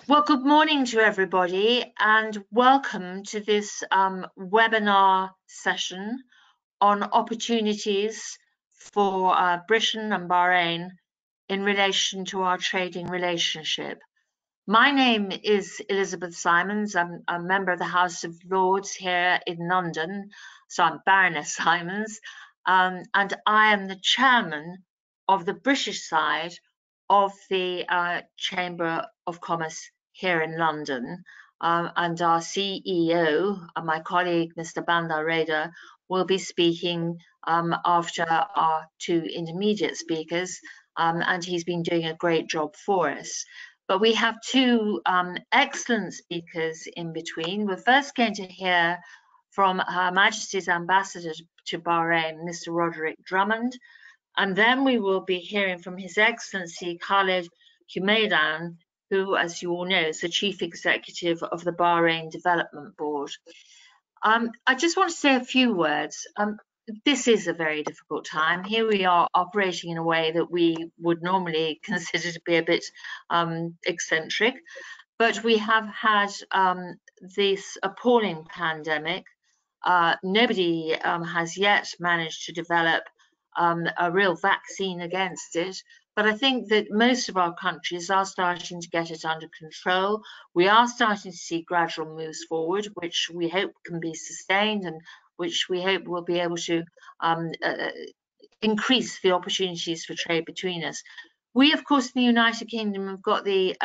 Well, good morning to everybody and welcome to this webinar session on opportunities for Britain and Bahrain in relation to our trading relationship. My name is Elizabeth Simons. I'm a member of the House of Lords here in London, so I'm Baroness Simons, and I am the chairman of the British side of the Chamber of Commerce here in London, and our CEO, my colleague, Mr. Bandar Reda, will be speaking after our two intermediate speakers, and he's been doing a great job for us. But we have two excellent speakers in between. We're first going to hear from Her Majesty's Ambassador to Bahrain, Mr. Roderick Drummond, and then we will be hearing from His Excellency Khaled Humaidan, who, as you all know, is the Chief Executive of the Bahrain Development Board. I just want to say a few words. This is a very difficult time. Here we are operating in a way that we would normally consider to be a bit eccentric, but we have had this appalling pandemic. Nobody has yet managed to develop a real vaccine against it. But I think that most of our countries are starting to get it under control. We are starting to see gradual moves forward, which we hope can be sustained and which we hope will be able to increase the opportunities for trade between us. We, of course, in the United Kingdom have got the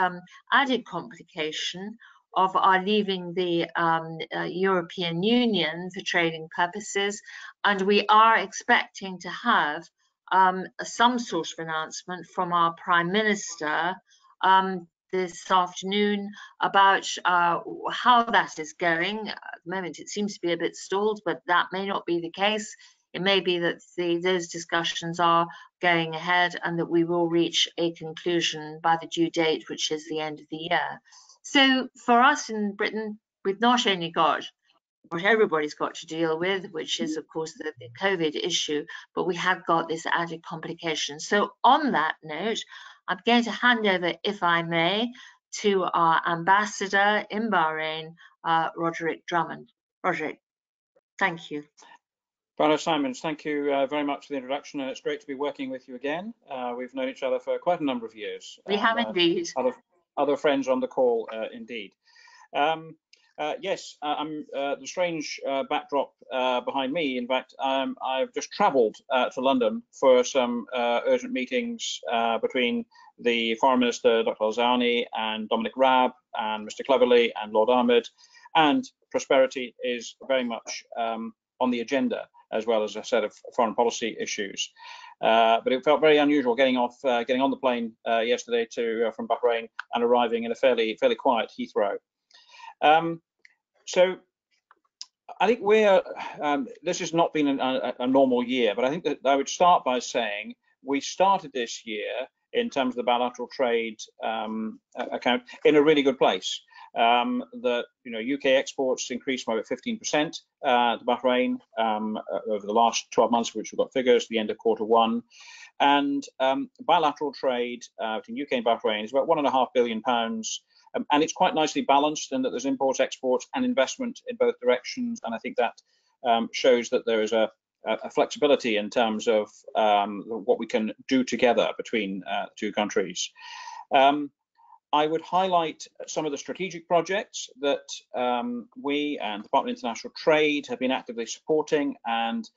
added complication of our leaving the European Union for trading purposes, and we are expecting to have some sort of announcement from our Prime Minister this afternoon about how that is going. At the moment it seems to be a bit stalled, but that may not be the case. It may be that those discussions are going ahead and that we will reach a conclusion by the due date, which is the end of the year. So for us in Britain, we've not only got what everybody's got to deal with, which is, of course, the COVID issue, but we have got this added complication. So on that note, I'm going to hand over, if I may, to our ambassador in Bahrain, Roderick Drummond. Roderick, thank you. Baroness Simons, thank you very much for the introduction, and it's great to be working with you again. We've known each other for quite a number of years. We have indeed. Other friends on the call, indeed. Yes, the strange backdrop behind me, in fact, I've just travelled to London for some urgent meetings between the Foreign Minister, Dr. Al-Zani, and Dominic Raab, and Mr. Cleverly, and Lord Ahmed, and prosperity is very much on the agenda, as well as a set of foreign policy issues. But it felt very unusual getting on the plane yesterday from Bahrain and arriving in a fairly quiet Heathrow. So I think this has not been a normal year, but I think that I would start by saying we started this year in terms of the bilateral trade account in a really good place. UK exports increased by about 15% to Bahrain over the last 12 months, which we've got figures at the end of Q1. And bilateral trade between UK and Bahrain is about £1.5 billion. And it's quite nicely balanced in that there's imports, exports, and investment in both directions. And I think that shows that there is a flexibility in terms of what we can do together between two countries. I would highlight some of the strategic projects that we and the Department of International Trade have been actively supporting and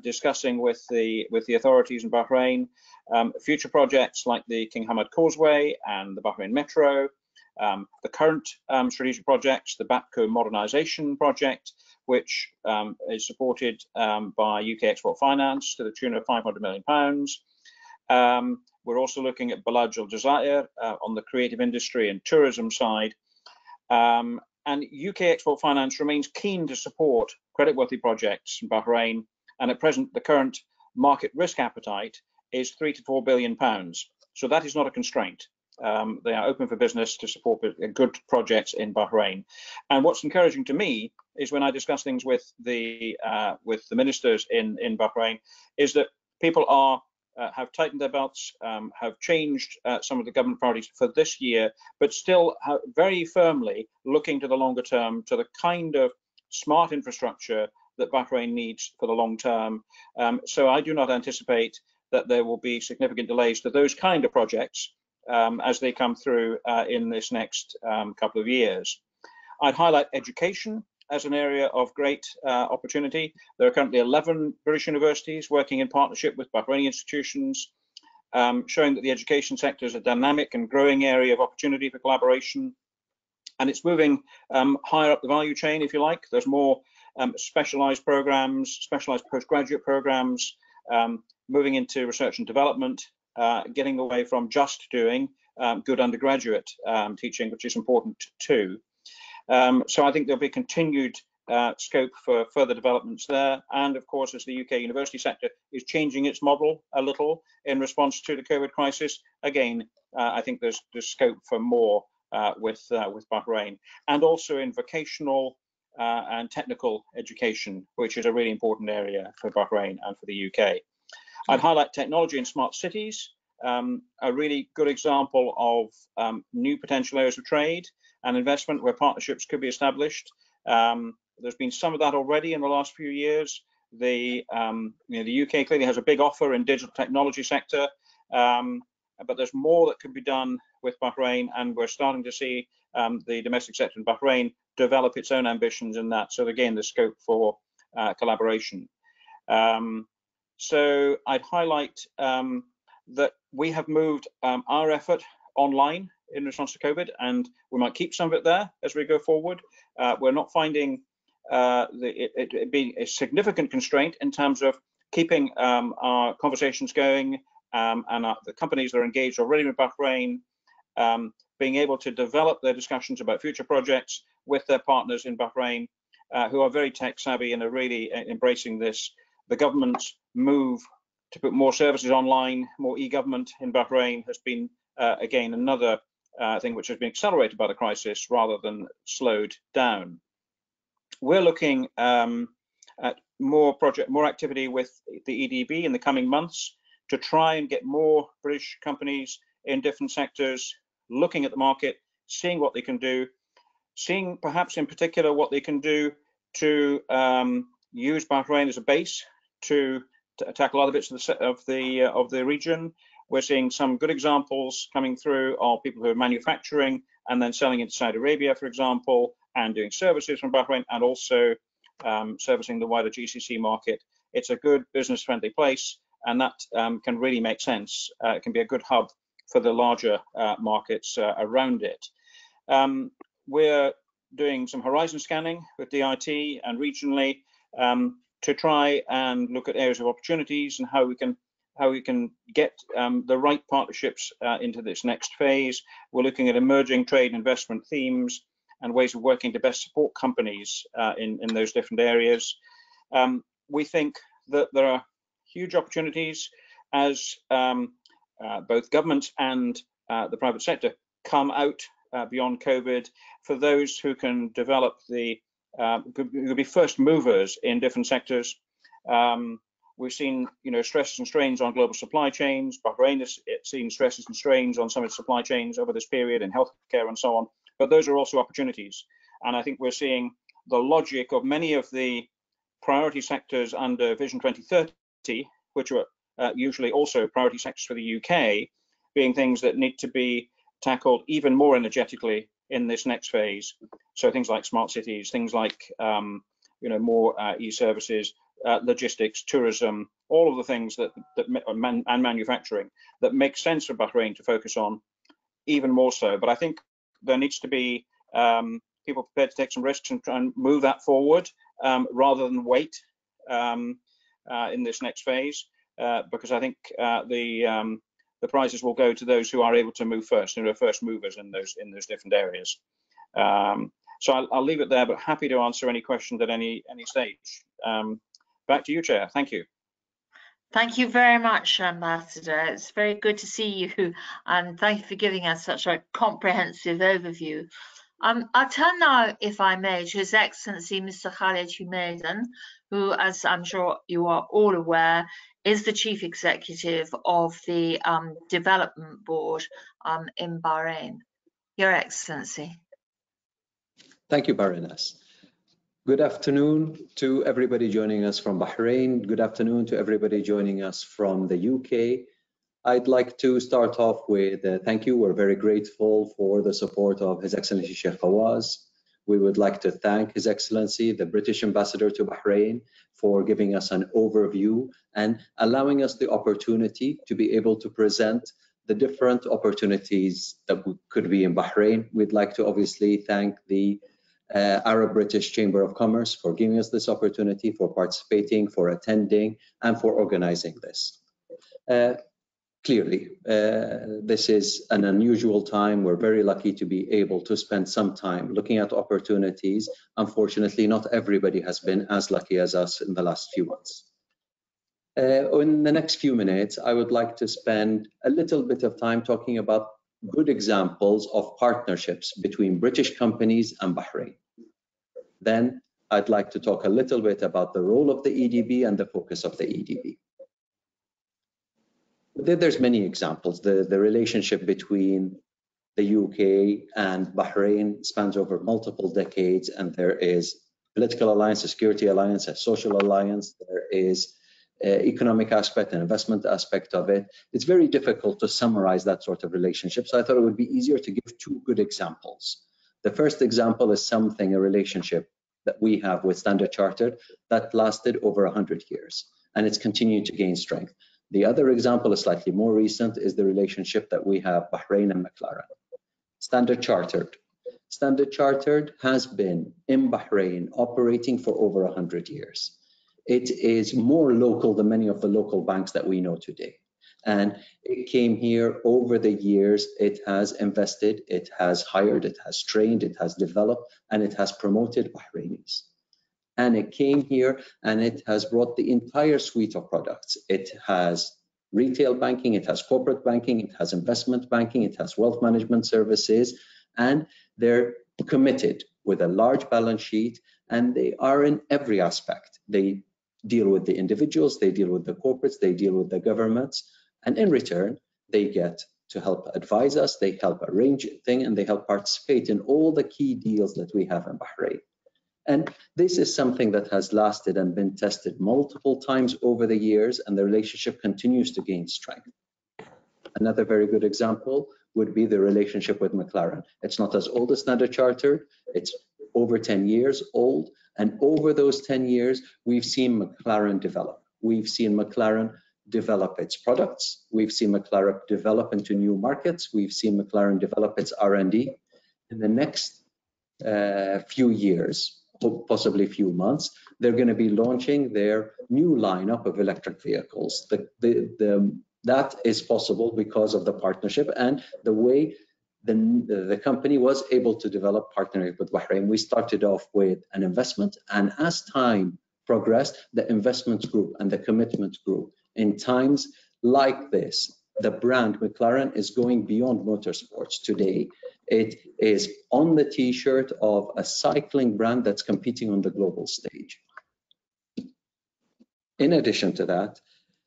discussing with the authorities in Bahrain. Future projects like the King Hamad Causeway and the Bahrain Metro. The current strategic projects, the BAPCO modernization project, which is supported by UK Export Finance to the tune of £500 million. We're also looking at Balaj Al Jazair on the creative industry and tourism side. And UK Export Finance remains keen to support creditworthy projects in Bahrain. And at present, the current market risk appetite is £3 to £4 billion. So that is not a constraint. They are open for business to support good projects in Bahrain. And what's encouraging to me is when I discuss things with the ministers in Bahrain, is that people are have tightened their belts, have changed some of the government priorities for this year, but still very firmly looking to the longer term, to the kind of smart infrastructure that Bahrain needs for the long term. So I do not anticipate that there will be significant delays to those kind of projects as they come through in this next couple of years. I'd highlight education as an area of great opportunity. There are currently 11 British universities working in partnership with Bahraini institutions, showing that the education sector is a dynamic and growing area of opportunity for collaboration. And it's moving higher up the value chain, if you like. There's more specialized programs, specialized postgraduate programs, moving into research and development, getting away from just doing good undergraduate teaching, which is important too. So I think there'll be continued scope for further developments there. And of course, as the UK university sector is changing its model a little in response to the COVID crisis, again, I think there's scope for more with Bahrain, and also in vocational and technical education, which is a really important area for Bahrain and for the UK. I'd highlight technology and smart cities, a really good example of new potential areas of trade and investment where partnerships could be established. There's been some of that already in the last few years. The UK clearly has a big offer in digital technology sector, but there's more that could be done with Bahrain, and we're starting to see the domestic sector in Bahrain develop its own ambitions in that. So again, there's scope for collaboration. So I'd highlight that we have moved our effort online in response to COVID, and we might keep some of it there as we go forward. We're not finding it being a significant constraint in terms of keeping our conversations going, and the companies that are engaged already with Bahrain being able to develop their discussions about future projects with their partners in Bahrain, who are very tech savvy and are really embracing this. The government's move to put more services online, more e-government in Bahrain has been, again, another thing which has been accelerated by the crisis rather than slowed down. We're looking at more activity with the EDB in the coming months to try and get more British companies in different sectors looking at the market, seeing what they can do, seeing perhaps in particular what they can do to use Bahrain as a base to tackle other bits of the region. We're seeing some good examples coming through of people who are manufacturing and then selling into Saudi Arabia, for example, and doing services from Bahrain, and also servicing the wider GCC market. It's a good business-friendly place, and that can really make sense. It can be a good hub for the larger markets around it. We're doing some horizon scanning with DIT and regionally to try and look at areas of opportunities and how we can get the right partnerships into this next phase. We're looking at emerging trade and investment themes and ways of working to best support companies in those different areas. We think that there are huge opportunities as both government and the private sector come out beyond COVID, for those who can develop who could be first movers in different sectors. We've seen, stresses and strains on global supply chains. Bahrain has seen stresses and strains on some of its supply chains over this period in healthcare and so on. But those are also opportunities. And I think we're seeing the logic of many of the priority sectors under Vision 2030, which are usually also priority sectors for the UK, being things that need to be tackled even more energetically in this next phase. So things like smart cities, things like more e-services, logistics, tourism, all of the things and manufacturing that make sense for Bahrain to focus on even more so. But I think there needs to be people prepared to take some risks and try and move that forward rather than wait in this next phase, because I think the prizes will go to those who are able to move first, who are first movers in those different areas. So I'll leave it there, but happy to answer any questions at any stage. Back to you, Chair. Thank you. Thank you very much, Ambassador. It's very good to see you, and thank you for giving us such a comprehensive overview. I'll turn now, if I may, to His Excellency Mr. Khaled Humaydan, who, as I'm sure you are all aware, is the Chief Executive of the Development Board in Bahrain. Your Excellency. Thank you, Baroness. Good afternoon to everybody joining us from Bahrain. Good afternoon to everybody joining us from the UK. I'd like to start off with thank you. We're very grateful for the support of His Excellency Sheikh Fawaz. We would like to thank His Excellency, the British Ambassador to Bahrain, for giving us an overview and allowing us the opportunity to be able to present the different opportunities that could be in Bahrain. We'd like to obviously thank the Arab British Chamber of Commerce for giving us this opportunity, for participating, for attending, and for organizing this. Clearly, this is an unusual time. We're very lucky to be able to spend some time looking at opportunities. Unfortunately, not everybody has been as lucky as us in the last few months. In the next few minutes, I would like to spend a little bit of time talking about good examples of partnerships between British companies and Bahrain. Then I'd like to talk a little bit about the role of the EDB and the focus of the EDB. There's many examples. The relationship between the UK and Bahrain spans over multiple decades, and there is political alliance, a security alliance, a social alliance. There is economic aspect and investment aspect of it. It's very difficult to summarize that sort of relationship, so I thought it would be easier to give two good examples. The first example is a relationship that we have with Standard Chartered that lasted over 100 years, and it's continuing to gain strength. The other example is slightly more recent, is the relationship that we have Bahrain and Mclaren. Standard Chartered. Standard Chartered has been in Bahrain operating for over 100 years. It is more local than many of the local banks that we know today. And it came here over the years. It has invested, it has hired, it has trained, it has developed, and it has promoted Bahrainis. And it came here and it has brought the entire suite of products. It has retail banking, it has corporate banking, it has investment banking, it has wealth management services, and they're committed with a large balance sheet, and they are in every aspect. They deal with the individuals, they deal with the corporates, they deal with the governments, and in return, they get to help advise us, they help arrange things, and they help participate in all the key deals that we have in Bahrain. And this is something that has lasted and been tested multiple times over the years, and the relationship continues to gain strength. Another very good example would be the relationship with Mclaren. It's not as old as Standard Chartered, it's over 10 years old, and over those 10 years, we've seen Mclaren develop. We've seen Mclaren develop its products, we've seen Mclaren develop into new markets, we've seen Mclaren develop its R&D. In the next few years, possibly few months, they're going to be launching their new lineup of electric vehicles. That is possible because of the partnership and the way the company was able to develop partnership with Bahrain. We started off with an investment, and as time progressed, the investment grew and the commitment grew. In times like this, the brand Mclaren is going beyond motorsports today. It is on the t-shirt of a cycling brand that's competing on the global stage. In addition to that,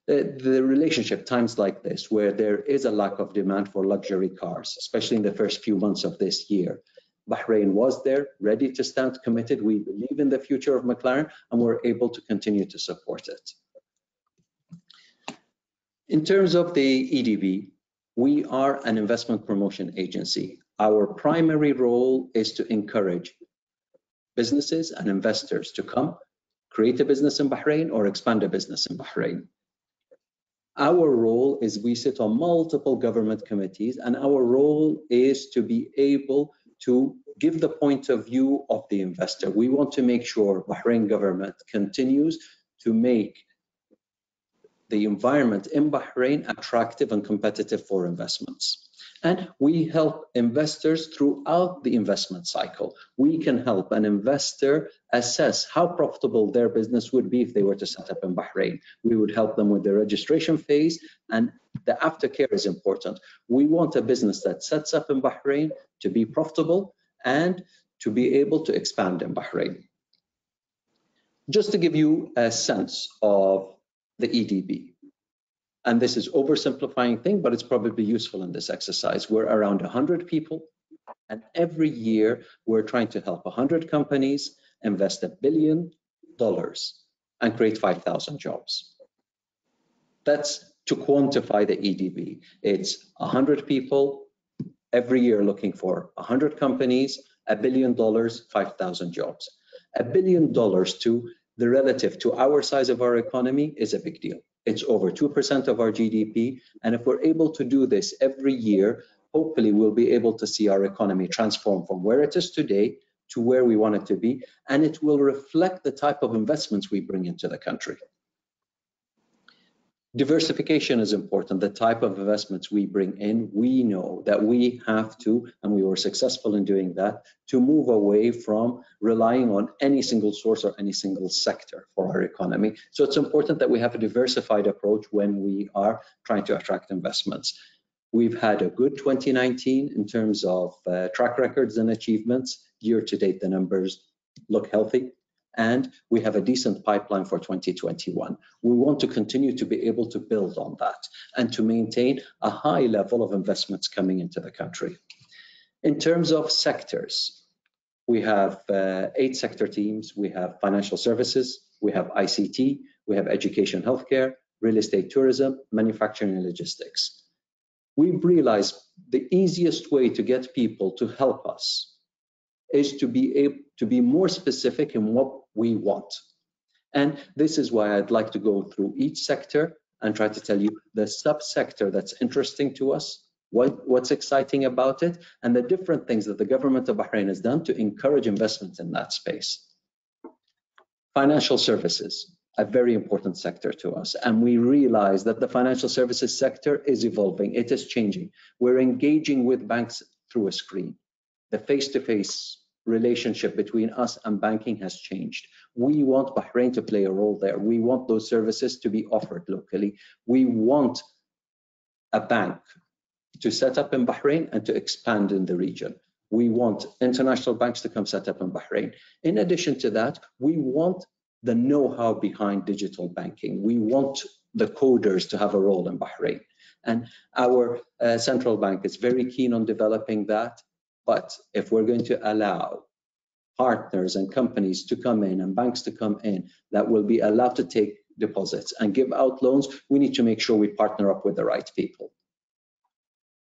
the relationship times like this, where there is a lack of demand for luxury cars, especially in the first few months of this year, Bahrain was there, ready to stand committed. We believe in the future of Mclaren, and we're able to continue to support it. In terms of the EDB, we are an investment promotion agency. Our primary role is to encourage businesses and investors to come, create a business in Bahrain or expand a business in Bahrain. Our role is we sit on multiple government committees, and our role is to be able to give the point of view of the investor. We want to make sure Bahrain government continues to make the environment in Bahrain attractive and competitive for investments. And we help investors throughout the investment cycle. We can help an investor assess how profitable their business would be if they were to set up in Bahrain. We would help them with the registration phase, and the aftercare is important. We want a business that sets up in Bahrain to be profitable and to be able to expand in Bahrain. Just to give you a sense of the EDB, and this is oversimplifying thing, but it's probably useful in this exercise. We're around 100 people, and every year we're trying to help 100 companies invest $1 billion and create 5,000 jobs. That's to quantify the EDB. It's 100 people every year looking for 100 companies, $1 billion, 5,000 jobs. $1 billion to the relative to our size of our economy is a big deal. It's over 2% of our GDP. And if we're able to do this every year, hopefully we'll be able to see our economy transform from where it is today to where we want it to be. And it will reflect the type of investments we bring into the country. Diversification is important. The type of investments we bring in, we know that we have to, and we were successful in doing that, to move away from relying on any single source or any single sector for our economy. So it's important that we have a diversified approach when we are trying to attract investments. We've had a good 2019 in terms of track records and achievements. Year to date, the numbers look healthy. And we have a decent pipeline for 2021. We want to continue to be able to build on that and to maintain a high level of investments coming into the country. In terms of sectors, we have 8 sector teams. We have financial services, we have ICT, we have education, healthcare, real estate, tourism, manufacturing, and logistics. We've realized the easiest way to get people to help us is to be able to be more specific in what we want. And this is why I'd like to go through each sector and try to tell you the subsector that's interesting to us, what's exciting about it, and the different things that the government of Bahrain has done to encourage investment in that space. Financial services, a very important sector to us. And we realize that the financial services sector is evolving, it is changing. We're engaging with banks through a screen. The face-to-face relationship between us and banking has changed. We want Bahrain to play a role there. We want those services to be offered locally. We want a bank to set up in Bahrain and to expand in the region. We want international banks to come set up in Bahrain. In addition to that, we want the know-how behind digital banking. We want the coders to have a role in Bahrain. And our central bank is very keen on developing that. But if we're going to allow partners and companies to come in and banks to come in that will be allowed to take deposits and give out loans, we need to make sure we partner up with the right people.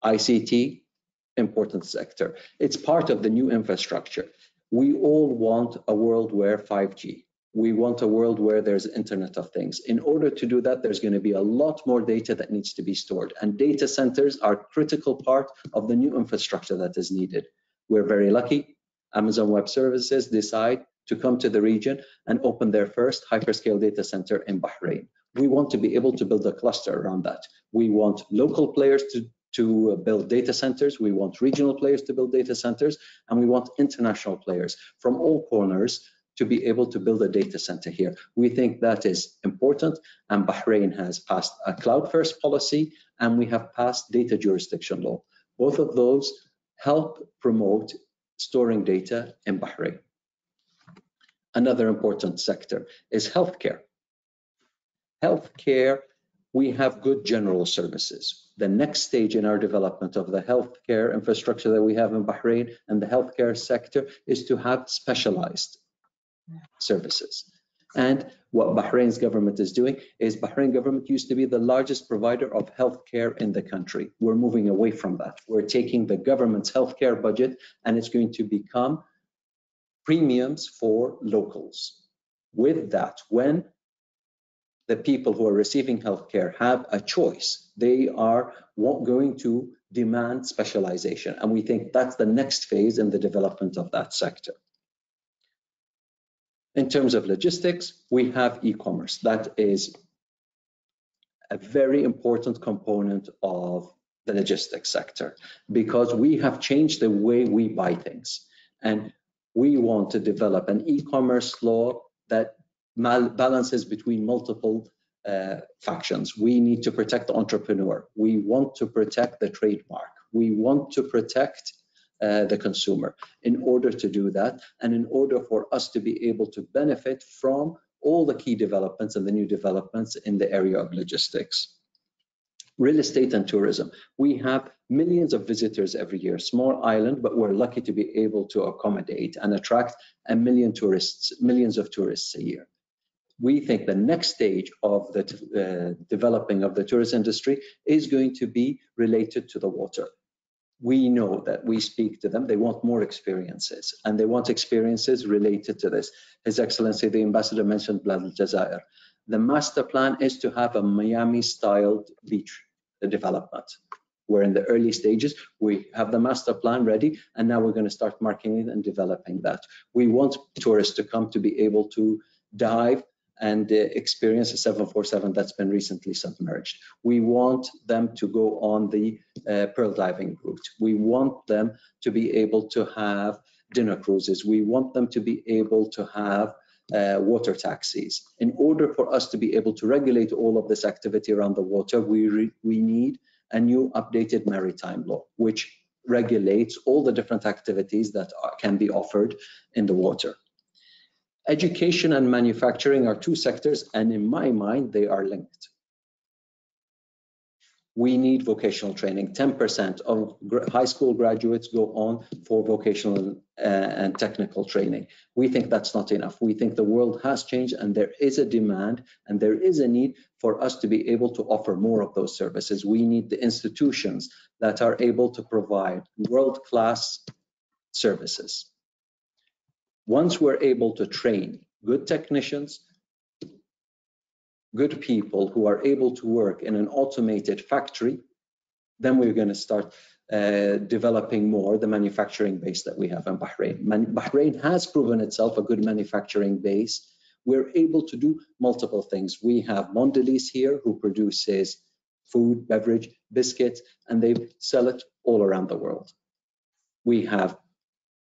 ICT, important sector. It's part of the new infrastructure. We all want a world where 5G. We want a world where there's Internet of Things. In order to do that, there's going to be a lot more data that needs to be stored. And data centers are a critical part of the new infrastructure that is needed. We're very lucky. Amazon Web Services decide to come to the region and open their first hyperscale data center in Bahrain. We want to be able to build a cluster around that. We want local players to build data centers. We want regional players to build data centers. And we want international players from all corners to be able to build a data center here. We think that is important, and Bahrain has passed a cloud-first policy, and we have passed data jurisdiction law. Both of those help promote storing data in Bahrain. Another important sector is healthcare. Healthcare, we have good general services. The next stage in our development of the healthcare infrastructure that we have in Bahrain and the healthcare sector is to have specialized services. And what Bahrain's government is doing is Bahrain government used to be the largest provider of healthcare in the country. We're moving away from that. We're taking the government's healthcare budget and it's going to become premiums for locals. With that, when the people who are receiving healthcare have a choice, they are going to demand specialization. And we think that's the next phase in the development of that sector. In terms of logistics, we have e-commerce. That is a very important component of the logistics sector because we have changed the way we buy things. And we want to develop an e-commerce law that balances between multiple factions. We need to protect the entrepreneur. We want to protect the trademark. We want to protect the consumer. In order to do that, and in order for us to be able to benefit from all the key developments and the new developments in the area of logistics. Real estate and tourism. We have millions of visitors every year, small island, but we're lucky to be able to accommodate and attract millions of tourists a year. We think the next stage of the developing of the tourist industry is going to be related to the water. We know that we speak to them, they want more experiences, and they want experiences related to this. His Excellency, the Ambassador mentioned Blad al-Jazair. The master plan is to have a Miami-styled beach development. We're in the early stages. We have the master plan ready, and now we're going to start marketing it and developing that. We want tourists to come to be able to dive and experience a 747 that's been recently submerged. We want them to go on the pearl diving route. We want them to be able to have dinner cruises. We want them to be able to have water taxis. In order for us to be able to regulate all of this activity around the water, we need a new updated maritime law, which regulates all the different activities that can be offered in the water. Education and manufacturing are two sectors, and in my mind, they are linked. We need vocational training. 10% of high school graduates go on for vocational and technical training. We think that's not enough. We think the world has changed, and there is a demand and there is a need for us to be able to offer more of those services. We need the institutions that are able to provide world-class services. Once we're able to train good technicians, good people who are able to work in an automated factory, then we're going to start developing more the manufacturing base that we have in Bahrain. Bahrain has proven itself a good manufacturing base. We're able to do multiple things. We have Mondelez here, who produces food, beverage, biscuits, and they sell it all around the world. We have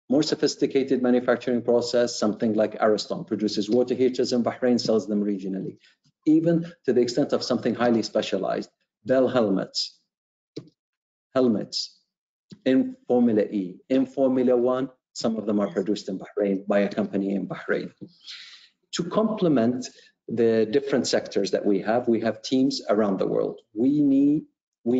more sophisticated manufacturing process, something like Ariston produces water heaters in Bahrain, sells them regionally, even to the extent of something highly specialized, Bell helmets in Formula E, in Formula One, some of them are produced in Bahrain by a company in Bahrain. To complement the different sectors that we have teams around the world. We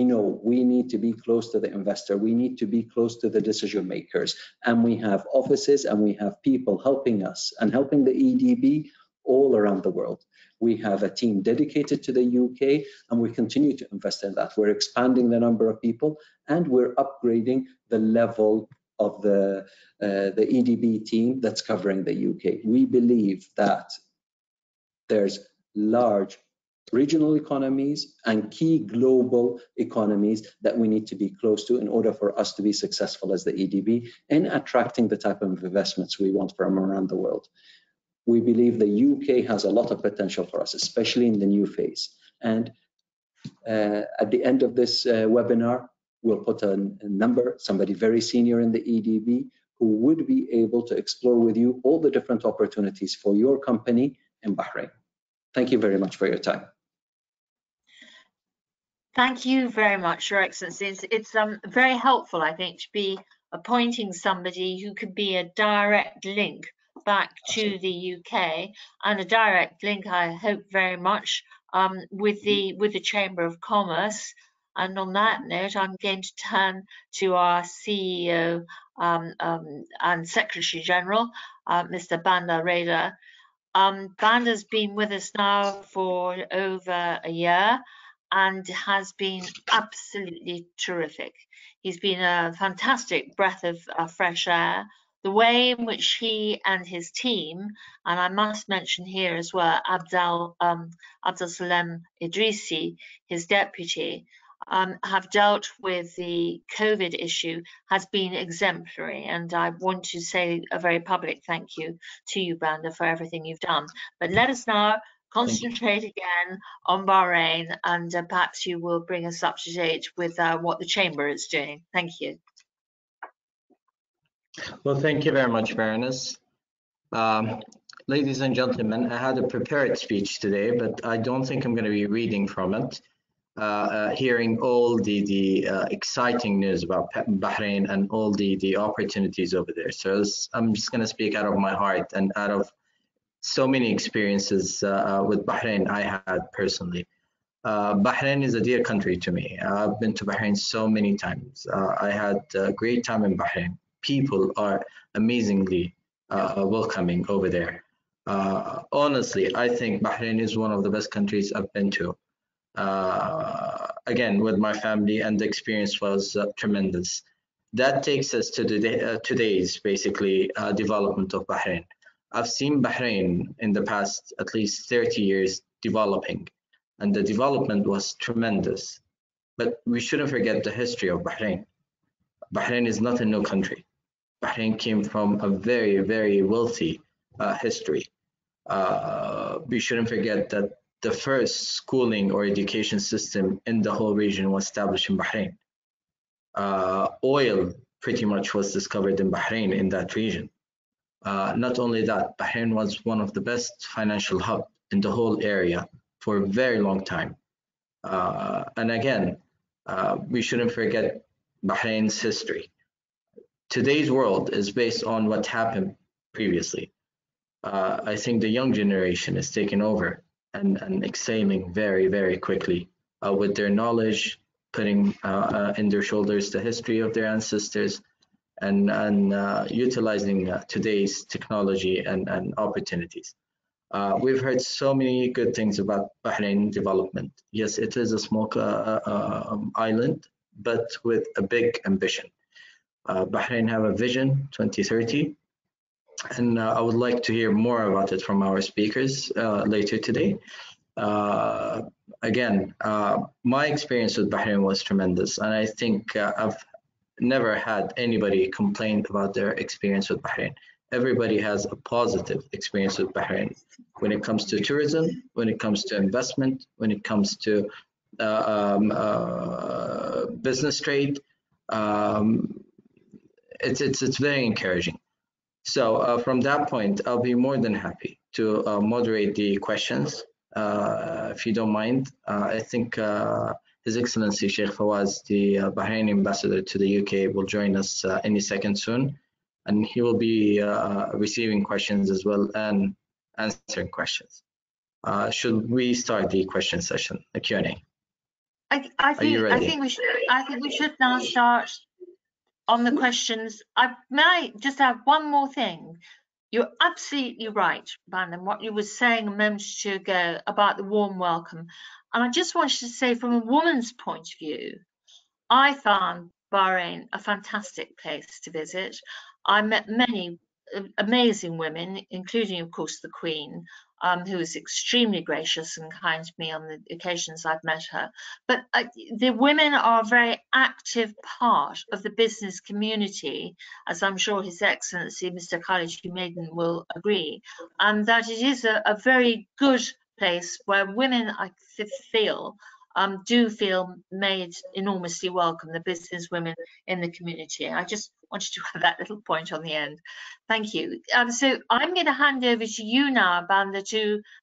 know we need to be close to the investor. We need to be close to the decision makers. And we have offices and we have people helping us and helping the EDB all around the world. We have a team dedicated to the UK, and we continue to invest in that. We're expanding the number of people, and we're upgrading the level of the EDB team that's covering the UK. We believe that there's large regional economies and key global economies that we need to be close to in order for us to be successful as the EDB in attracting the type of investments we want from around the world. We believe the UK has a lot of potential for us, especially in the new phase. And at the end of this webinar, we'll put a number, somebody very senior in the EDB who would be able to explore with you all the different opportunities for your company in Bahrain. Thank you very much for your time. Thank you very much, Your Excellency. It's very helpful, I think, to be appointing somebody who could be a direct link back to the UK, and a direct link, I hope very much, with the Chamber of Commerce. And on that note, I'm going to turn to our CEO and Secretary General, Mr. Banda Reda. Banda's been with us now for over a year and has been absolutely terrific. He's been a fantastic breath of fresh air. The way in which he and his team, and I must mention here as well, Abdel Salem Idrisi, his deputy, have dealt with the COVID issue has been exemplary. And I want to say a very public thank you to you, Banda, for everything you've done. But let us now concentrate again on Bahrain, and perhaps you will bring us up to date with what the Chamber is doing. Thank you. Well, thank you very much, Baroness. Ladies and gentlemen, I had a prepared speech today, but I don't think I'm going to be reading from it. Hearing all the exciting news about Bahrain and all the opportunities over there. So I'm just going to speak out of my heart and out of so many experiences with Bahrain I had personally. Bahrain is a dear country to me. I've been to Bahrain so many times. I had a great time in Bahrain. People are amazingly welcoming over there. Honestly, I think Bahrain is one of the best countries I've been to. Again, with my family, and the experience was tremendous. That takes us to today's basically development of Bahrain. I've seen Bahrain in the past at least 30 years developing, and the development was tremendous. But we shouldn't forget the history of Bahrain. Bahrain is not a new country. Bahrain came from a very, very wealthy history. We shouldn't forget that the first schooling or education system in the whole region was established in Bahrain. Oil pretty much was discovered in Bahrain, in that region. Not only that, Bahrain was one of the best financial hubs in the whole area for a very long time. And again, we shouldn't forget Bahrain's history. Today's world is based on what happened previously. I think the young generation is taking over and excelling very, very quickly with their knowledge, putting in their shoulders the history of their ancestors, and utilizing today's technology and opportunities. We've heard so many good things about Bahrain development. Yes, it is a small island, but with a big ambition. Bahrain have a Vision 2030, and I would like to hear more about it from our speakers later today. Again, my experience with Bahrain was tremendous, and I think I've never had anybody complain about their experience with Bahrain. Everybody has a positive experience with Bahrain when it comes to tourism, when it comes to investment, when it comes to business trade. It's very encouraging. So from that point, I'll be more than happy to moderate the questions, if you don't mind. I think His Excellency Sheikh Fawaz, the Bahraini ambassador to the UK, will join us any second soon, and he will be receiving questions as well and answering questions. Should we start the question session, the Q&A? I think we should now start on the questions. I might just add one more thing. You're absolutely right, Brandon, what you were saying a moment or two ago about the warm welcome. And I just wanted to say, from a woman's point of view, I found Bahrain a fantastic place to visit. I met many amazing women, including, of course, the Queen, who was extremely gracious and kind to me on the occasions I've met her. But the women are a very active part of the business community, as I'm sure His Excellency Mr. Khalid Humaydan will agree, and that it is a very good place where women, I feel, do feel made enormously welcome, the business women in the community. I just wanted to have that little point on the end. Thank you. So I'm going to hand over to you now, Banda,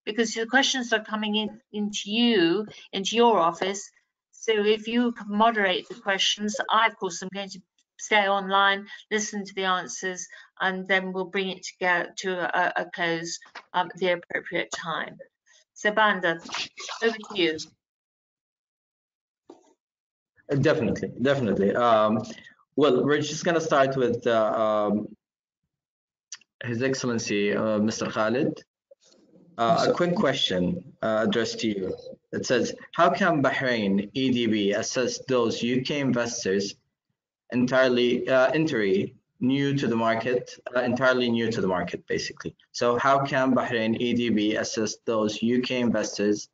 because the questions are coming into your office. So if you can moderate the questions, I, of course, am going to stay online, listen to the answers, and then we'll bring it together to a close at the appropriate time. So Banda, over to you. Definitely. Well, we're just going to start with His Excellency Mr. Khalid. A quick question addressed to you. It says, how can Bahrain EDB assess those UK investors entirely new to the market, basically? So how can Bahrain EDB assess those UK investors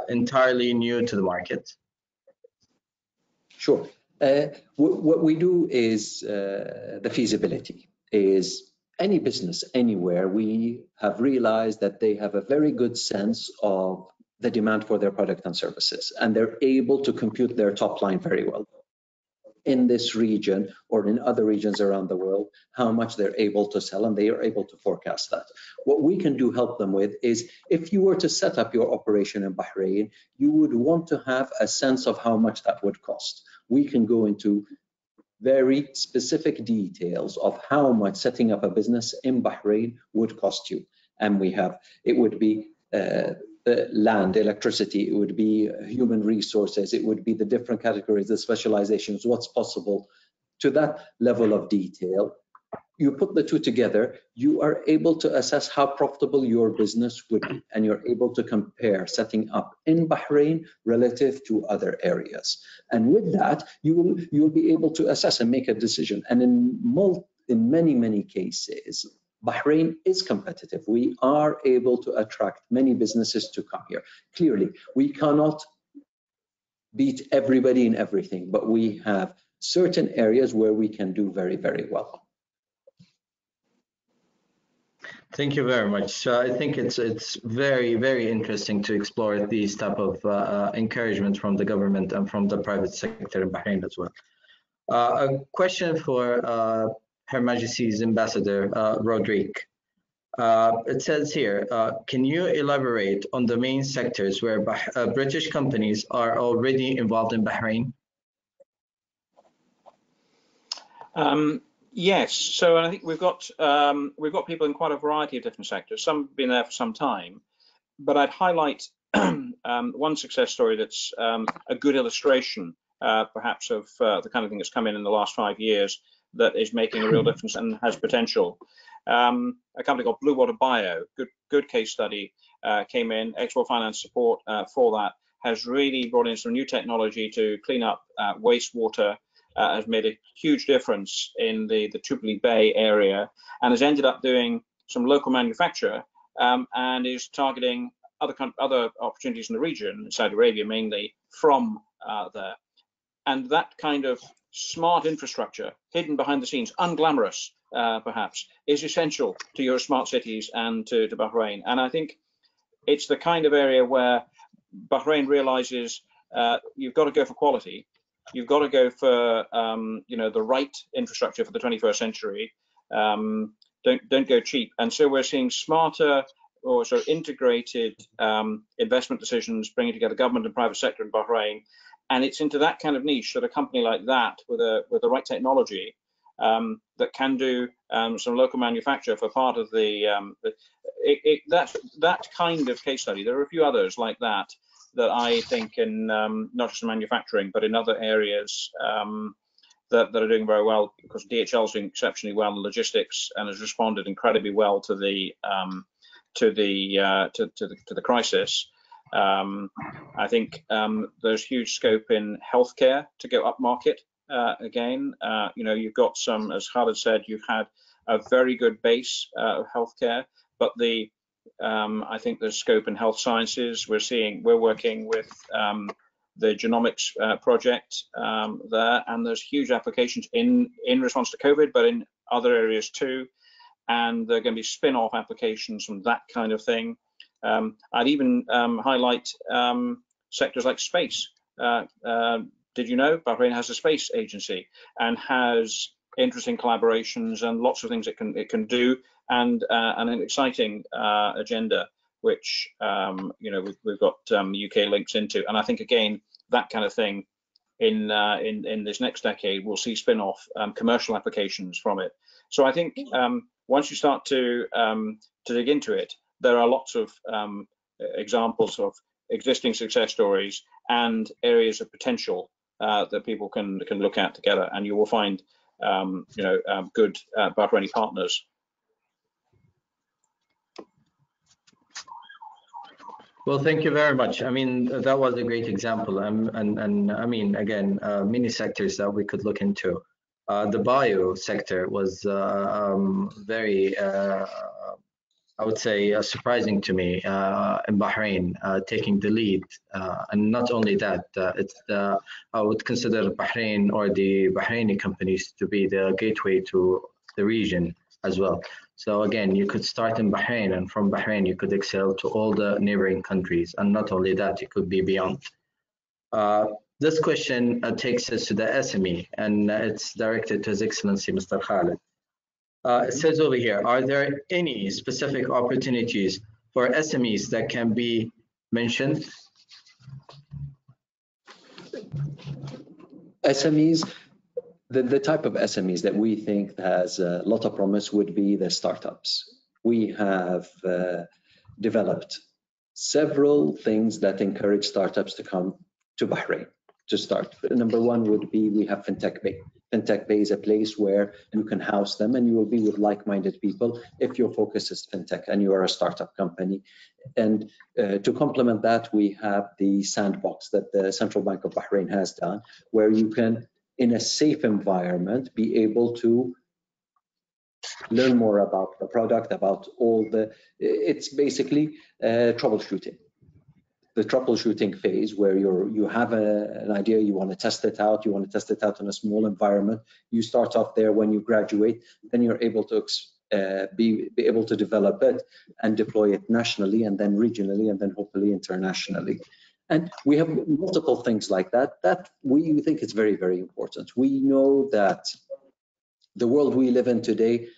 entirely new to the market? Sure. What we do is the feasibility is any business anywhere. We have realized that they have a very good sense of the demand for their product and services, and they're able to compute their top line very well in this region or in other regions around the world, how much they're able to sell, and they are able to forecast that. What we can do help them with is, if you were to set up your operation in Bahrain, you would want to have a sense of how much that would cost. We can go into very specific details of how much setting up a business in Bahrain would cost you. And it would be land, electricity, it would be human resources, it would be the different categories, the specializations, what's possible to that level of detail. You put the two together, you are able to assess how profitable your business would be, and you're able to compare setting up in Bahrain relative to other areas. And with that, you'll be able to assess and make a decision. And in many cases, Bahrain is competitive. We are able to attract many businesses to come here. Clearly, we cannot beat everybody in everything, but we have certain areas where we can do very, very well. Thank you very much. So I think it's very, very interesting to explore these type of encouragement from the government and from the private sector in Bahrain as well. A question for Her Majesty's Ambassador Rodrigue. It says here, can you elaborate on the main sectors where British companies are already involved in Bahrain? Yes, so I think we've got people in quite a variety of different sectors. Some have been there for some time, but I'd highlight one success story that's a good illustration, perhaps, of the kind of thing that's come in the last 5 years that is making a real difference and has potential. A company called Blue Water Bio, good case study, came in. Export finance support for that has really brought in some new technology to clean up wastewater. Has made a huge difference in the Tripoli Bay area, and has ended up doing some local manufacture, and is targeting other opportunities in the region, Saudi Arabia mainly, from there. And that kind of smart infrastructure, hidden behind the scenes, unglamorous perhaps, is essential to your smart cities and to Bahrain. And I think it's the kind of area where Bahrain realizes you've got to go for quality. You've got to go for the right infrastructure for the 21st century. Don't go cheap. And so we're seeing smarter or sort of integrated investment decisions, bringing together government and private sector in Bahrain. And it's into that kind of niche that a company like that, with the right technology, that can do some local manufacture for part of that kind of case study. There are a few others like that I think in not just in manufacturing, but in other areas that are doing very well, because DHL is doing exceptionally well in logistics and has responded incredibly well to the crisis. I think there's huge scope in healthcare to go up market again. You've got some, as Khalid said, you've had a very good base of healthcare, but I think there's scope in health sciences. We're working with the genomics project there, and there's huge applications in response to COVID, but in other areas too. And there are going to be spin-off applications from that kind of thing. I'd even highlight sectors like space. Did you know Bahrain has a space agency and has interesting collaborations and lots of things it can do, and an exciting agenda, which we've got UK links into. And I think again that kind of thing in this next decade we'll see spin-off commercial applications from it. So I think once you start to dig into it, there are lots of examples of existing success stories and areas of potential that people can look at together, and you will find good Bahraini partners. Well, thank you very much. I mean, that was a great example, and I mean, again, many sectors that we could look into. The bio sector was very, I would say, surprising to me in Bahrain, taking the lead. And not only that, I would consider Bahrain or the Bahraini companies to be the gateway to the region as well. So again, you could start in Bahrain, and from Bahrain you could excel to all the neighboring countries. And not only that, it could be beyond. This question takes us to the SME, and it's directed to His Excellency Mr. Khalid. It says over here, are there any specific opportunities for SMEs that can be mentioned? SMEs, the type of SMEs that we think has a lot of promise would be the startups. We have developed several things that encourage startups to come to Bahrain to start. Number one would be we have FinTech Bay. FinTech Bay is a place where you can house them and you will be with like-minded people if your focus is FinTech and you are a startup company. And to complement that, we have the sandbox that the Central Bank of Bahrain has done, where you can, in a safe environment, be able to learn more about the product, about all the, it's basically troubleshooting. The troubleshooting phase where you have an idea, you want to test it out, you want to test it out in a small environment. You start off there. When you graduate, then you're able to be able to develop it and deploy it nationally and then regionally and then hopefully internationally. And we have multiple things like that we think is very, very important. We know that the world we live in today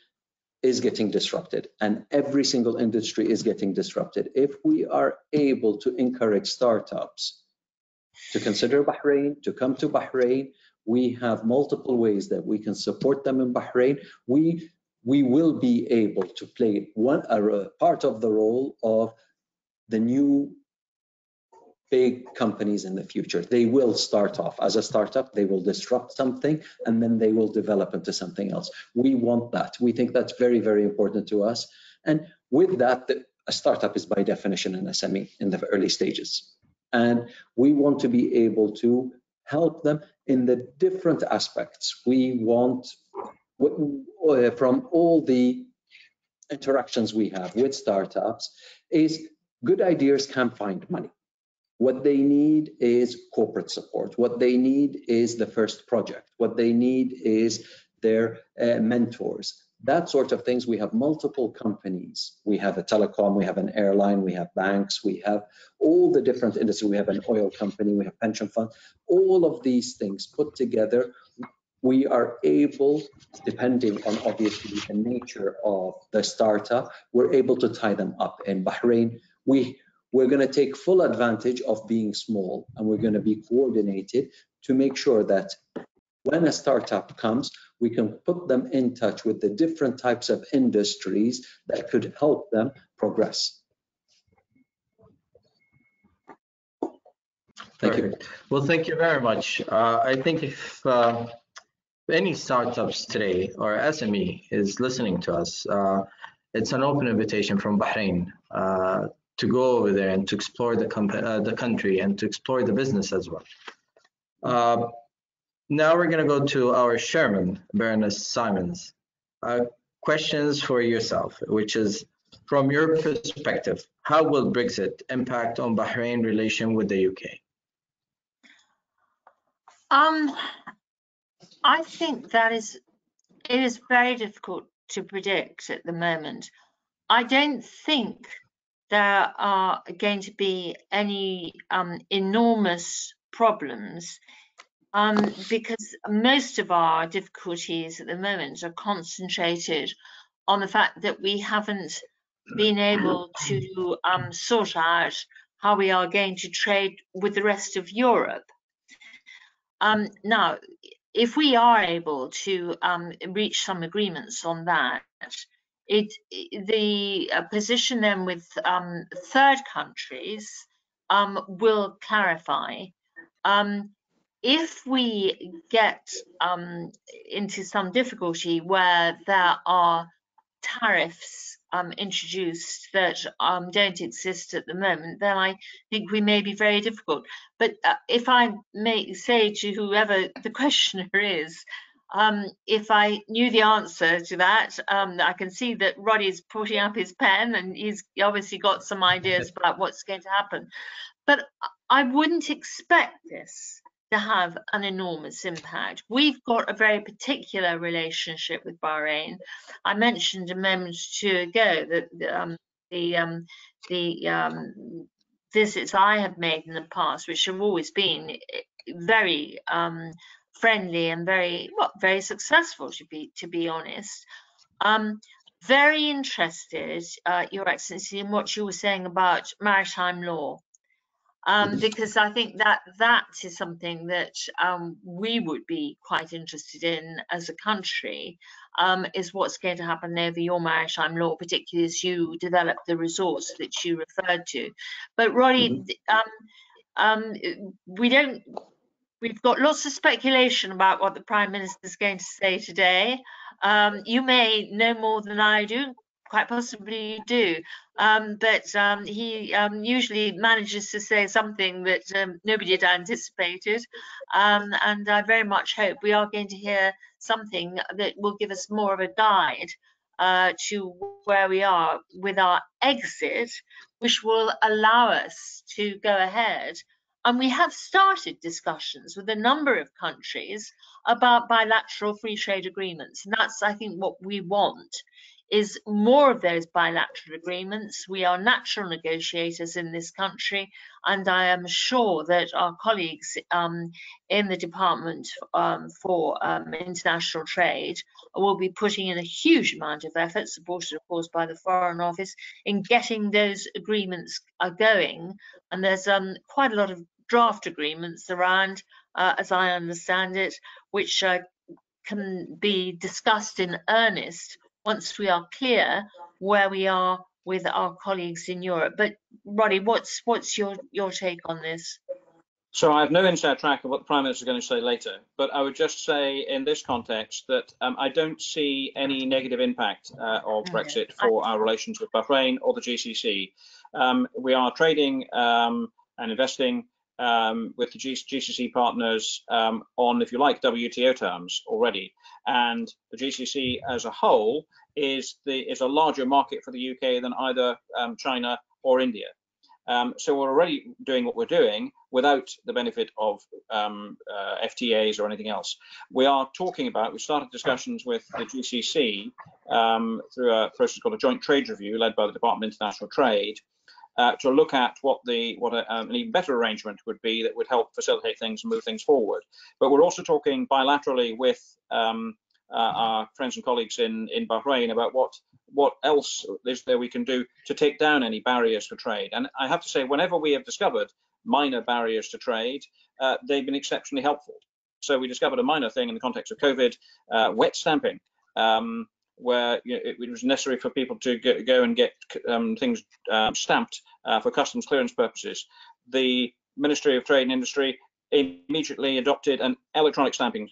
is getting disrupted, and every single industry is getting disrupted. If we are able to encourage startups to consider Bahrain, to come to Bahrain, we have multiple ways that we can support them in Bahrain. We will be able to play a part of the role of the new big companies in the future. They will start off as a startup, they will disrupt something, and then they will develop into something else. We want that. We think that's very, very important to us. And with that, a startup is by definition an SME in the early stages. And we want to be able to help them in the different aspects. We want, from all the interactions we have with startups, is good ideas can find money. What they need is corporate support. What they need is the first project. What they need is their mentors. That sort of things. We have multiple companies. We have a telecom, we have an airline, we have banks, we have all the different industries. We have an oil company, we have pension funds. All of these things put together, we are able, depending on obviously the nature of the startup, we're able to tie them up. In Bahrain, we're going to take full advantage of being small, and we're going to be coordinated to make sure that when a startup comes, we can put them in touch with the different types of industries that could help them progress. Thank you. Well, thank you very much. I think if any startups today or SME is listening to us, it's an open invitation from Bahrain to go over there and to explore the country and to explore the business as well. Now we're going to go to our chairman, Baroness Simons. Questions for yourself, which is, from your perspective, how will Brexit impact on Bahrain relation with the UK? I think it is very difficult to predict at the moment. I don't think there are going to be any enormous problems because most of our difficulties at the moment are concentrated on the fact that we haven't been able to sort out how we are going to trade with the rest of Europe. Now, if we are able to reach some agreements on that, the position then with third countries will clarify. If we get into some difficulty where there are tariffs introduced that don't exist at the moment, then I think we may be very difficult. But if I may say to whoever the questioner is, if I knew the answer to that, I can see that Roddy's putting up his pen and he's obviously got some ideas about what's going to happen. But I wouldn't expect this to have an enormous impact. We've got a very particular relationship with Bahrain. I mentioned a moment or two ago that the visits I have made in the past, which have always been very friendly and very successful, to be honest. Very interested, Your Excellency, in what you were saying about maritime law. because I think that is something that we would be quite interested in as a country, is what's going to happen over your maritime law, particularly as you develop the resource that you referred to. But Roddy, we've got lots of speculation about what the Prime Minister is going to say today. You may know more than I do, quite possibly you do, but he usually manages to say something that nobody had anticipated, and I very much hope we are going to hear something that will give us more of a guide to where we are with our exit, which will allow us to go ahead. And we have started discussions with a number of countries about bilateral free trade agreements. And that's, I think, what we want, is more of those bilateral agreements. We are natural negotiators in this country, and I am sure that our colleagues in the Department for International Trade will be putting in a huge amount of effort, supported, of course, by the Foreign Office, in getting those agreements going. And there's quite a lot of draft agreements around, as I understand it, which can be discussed in earnest once we are clear where we are with our colleagues in Europe. But Roddy, what's your take on this? So I have no inside track of what the Prime Minister is going to say later, but I would just say in this context that I don't see any negative impact of Brexit for our relations with Bahrain or the GCC. We are trading and investing with the GCC partners on, if you like, WTO terms already, and the GCC as a whole is a larger market for the UK than either China or India. So we're already doing what we're doing without the benefit of FTAs or anything else. We started discussions with the GCC through a process called a joint trade review led by the Department of International Trade to look at what an even better arrangement would be that would help facilitate things and move things forward. But we're also talking bilaterally with our friends and colleagues in Bahrain about what else is there we can do to take down any barriers for trade. And I have to say, whenever we have discovered minor barriers to trade, they've been exceptionally helpful. So we discovered a minor thing in the context of COVID, wet stamping, where it was necessary for people to go and get things stamped for customs clearance purposes. The Ministry of Trade and Industry immediately adopted an electronic stamping